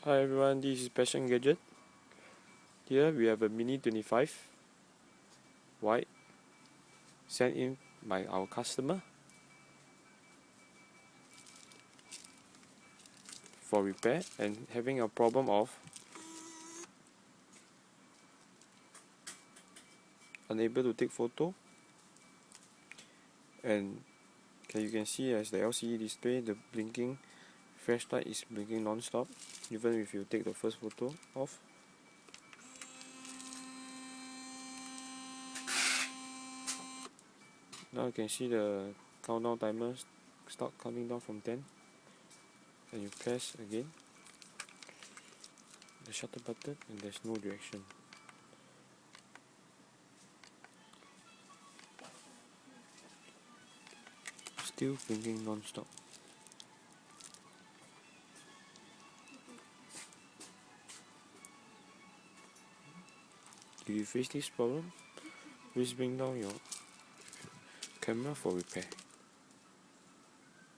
Hi everyone, this is Passion Gadget. Here we have a Mini 25 white sent in by our customer for repair and having a problem of unable to take photo, and you can see as the LCD display, the blinking flashlight is blinking non-stop even if you take the first photo off. Now you can see the countdown timer start counting down from 10, and you press again the shutter button and there's no reaction. Still blinking non-stop. If you face this problem, please bring down your camera for repair.